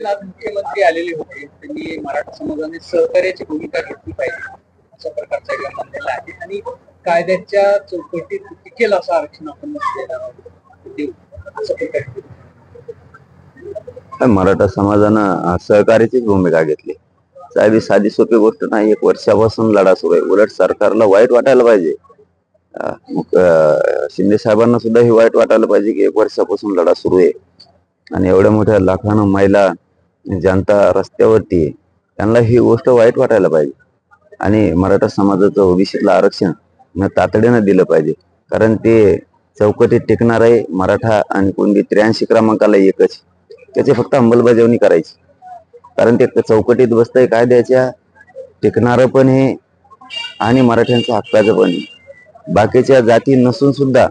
आज मुख्यमंत्री आलेले होते, त्यांनी मराठा समाजाने सहकार्याची भूमिका घेतली पाहिजे अशा प्रकारचा एक म्हणलेला आहे आणि कायद्याच्या चौकटीत टिकेल असं आरक्षण आपण देऊ असं प्रकारे मराठा समाजानं सहकार्याचीच भूमिका घेतली. साहेब, साधी सोपी गोष्ट नाही. 1 वर्षापासून लढा सुरू आहे. उलट सरकारला वाईट वाटायला पाहिजे. शिंदे साहेबांना सुद्धा हे वाईट वाटायला पाहिजे की 1 वर्षापासून लढा सुरू आहे आणि एवढ्या मोठ्या लाखांना महिला जनता रस्त्यावरती आहे. त्यांना ही गोष्ट वाईट वाटायला पाहिजे आणि मराठा समाजाचं ओबीसीला आरक्षण तातडीनं दिलं पाहिजे. कारण ते चौकटीत टिकणार आहे. मराठा आणि कुणबी 83 क्रमांकाला एकच, त्याची फक्त अंमलबजावणी करायची. कारण ते चौकटीत बसतंय कायद्याच्या, टिकणारं पण हे आणि मराठ्यांचं हक्काचं पण हे. बाकीच्या जाती नसून सुद्धा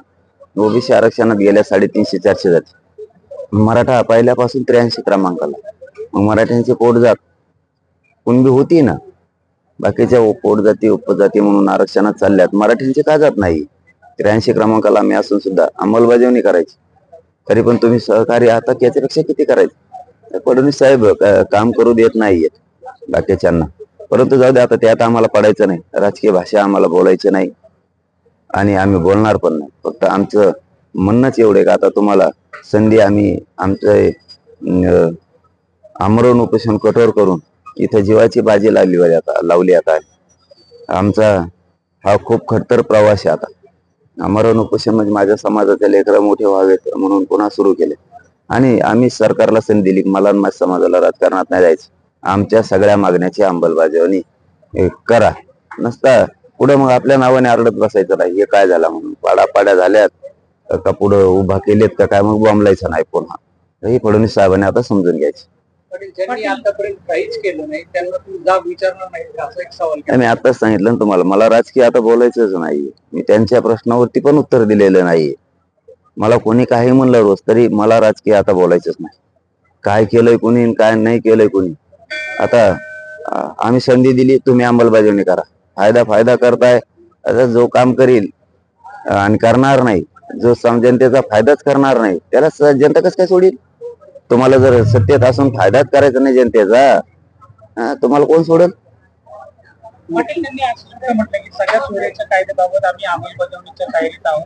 ओबीसी आरक्षणात गेल्या 350-400 जाती. मराठा पहिल्यापासून 83 क्रमांकाला. मग मराठ्यांची पोटजात कुणबी होती ना, बाकीच्या पोटजाती उपजाती म्हणून आरक्षणात चालल्यात, मराठ्यांची का जात नाही? 83 क्रमांकाला आम्ही असून सुद्धा अंमलबजावणी करायची. तरी पण तुम्ही सहकार्य आता याच्यापेक्षा किती करायचं? फडणवीस साहेब काम करू देत नाहीयेत बाकीच्यांना. परंतु जाऊ दे, आता त्यात आम्हाला पडायचं नाही. राजकीय भाषा आम्हाला बोलायची नाही आणि आम्ही बोलणार पण नाही. फक्त आमचं म्हणणंच एवढे का आता तुम्हाला संधी आम्ही आमचं आमरण उपोषण कठोर करून इथं जीवाची बाजी लावली आता. आमचा हा खूप खडतर प्रवास आहे. आता आमरण उपोषण म्हणजे माझ्या समाजाचे लेकरं मोठे व्हावेत म्हणून पुन्हा सुरू केले आणि आम्ही सरकारला संधी दिली. मला माझ्या समाजाला राजकारणात नाही जायचं. आमच्या सगळ्या मागण्याची अंमलबजावणी करा. नसता पुढे मग आपल्या नावाने आरडत बसायचं नाही. हे काय झाला म्हणून, पाड्या झाल्यात का पुढं उभा केलेत का काय, मग बोंबलायचं नाही पुन्हा. हे फडणवीस साहेबांनी आता समजून घ्यायचं. ज्यांनी आतापर्यंत काहीच केलं नाही त्यांना तुम्ही जाब विचारणार नाही का, असा एक सवाल. मी आताच सांगितलं ना तुम्हाला, मला राजकीय आता बोलायचंच नाही. मी त्यांच्या प्रश्नावरती पण उत्तर दिलेलं नाही. मला कोणी काही म्हणलं रोज तरी मला राजकीय आता बोलायचंच नाही. काय केलंय कोणी, काय नाही केलंय कोणी. आता आम्ही संधी दिली, तुम्ही अंमलबजावणी करा. फायदा करताय. आता जो काम करील आणि करणार नाही, जो जनतेचा फायदाच करणार नाही, त्याला जनता कसं काय सोडील? तुम्हाला जर सत्तेत असून फायदाच करायचा नाही जनतेचा, तुम्हाला कोण सोडेल? पाटील यांनी असं सुद्धा म्हटलं की सगळ्या सोयऱ्याच्या कायद्याबाबत आम्ही अंमलबजावणीच्या तयारीत आहोत.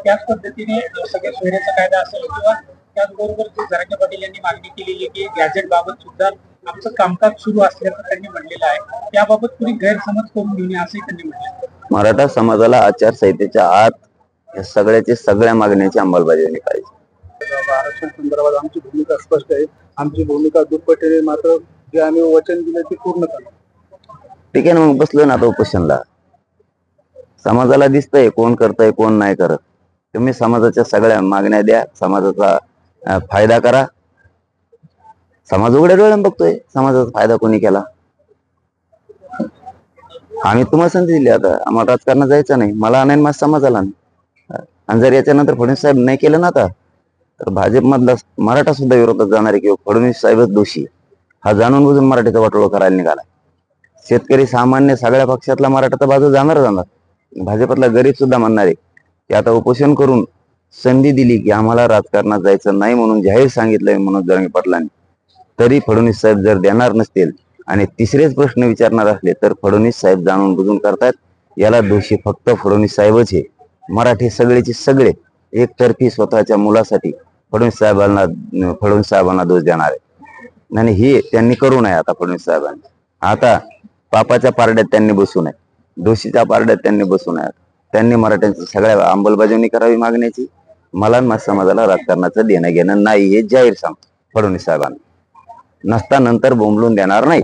त्याच पद्धतीने सगळ्या सोयऱ्याचा कायदा असेल किंवा त्याचबरोबर जे जरांगे पाटील यांनी मागणी केलेली की गॅजेट बाबत सुद्धा आमचं कामकाज सुरू असल्याचं त्यांनी म्हणलेलं आहे. त्याबाबत कुणी गैरसमज करून घेऊ नये असंही त्यांनी म्हटलं. मराठा समाजाला आचारसंहितेच्या आत या सगळ्या मागण्याची अंमलबजावणी करायची. आरक्षण संदर्भात आमची भूमिका स्पष्ट आहे. आमची भूमिका दुप्पट आहे. मात्र जे आम्ही वचन दिले ते पूर्ण करा. ठीक आहे ना, मग बसलो ना आता उपोषणला. समाजाला दिसतंय कोण करतंय कोण नाही करत. तुम्ही समाजाच्या सगळ्या मागण्या द्या, समाजाचा फायदा करा. समाज उघड्या डोळ्याने बघतोय समाजाचा फायदा कोणी केला. आम्ही तुम्हाला संधी दिली. आता आम्हाला राजकारणात जायचं नाही. मला नाही, माझ्या समाजाला नाही. आणि जर याच्यानंतर फडणवीस साहेब नाही केलं ना आता, तर भाजपमधला मराठा सुद्धा विरोधात जाणार आहे की फडणवीस साहेबच दोषी, हा जाणून बुजून मराठीचा वाटोळा करायला निघाला. शेतकरी सामान्य सगळ्या पक्षातला मराठा तर बाजू जाणार. भाजपतला गरीब सुद्धा म्हणणार आहे की आता उपोषण करून संधी दिली की आम्हाला राजकारणात जायचं नाही म्हणून जाहीर सांगितलंय मनोज जरांगे पाटलांनी, तरी फडणवीस साहेब जर देणार नसतील आणि तिसरेच प्रश्न विचारणार असले तर फडणवीस साहेब जाणून बुजून करतात. याला दोषी फक्त फडणवीस साहेबच आहे. मराठी सगळेचे सगळे एकतर्फी स्वतःच्या मुलासाठी फडणवीस साहेबांना दोष देणार आहे आणि हे त्यांनी करू नये. आता फडणवीस साहेबांनी आता पापाच्या पारड्यात त्यांनी बसू नये, दोषीच्या पारड्यात त्यांनी बसू नये. त्यांनी मराठ्यांची सगळ्या अंमलबजावणी करावी मागण्याची. मला माझ्या समाजाला राजकारणाचं देणं घेणं नाही हे जाहीर सांगतो फडणवीस साहेबांना. नसता नंतर बोंबलून देणार नाही.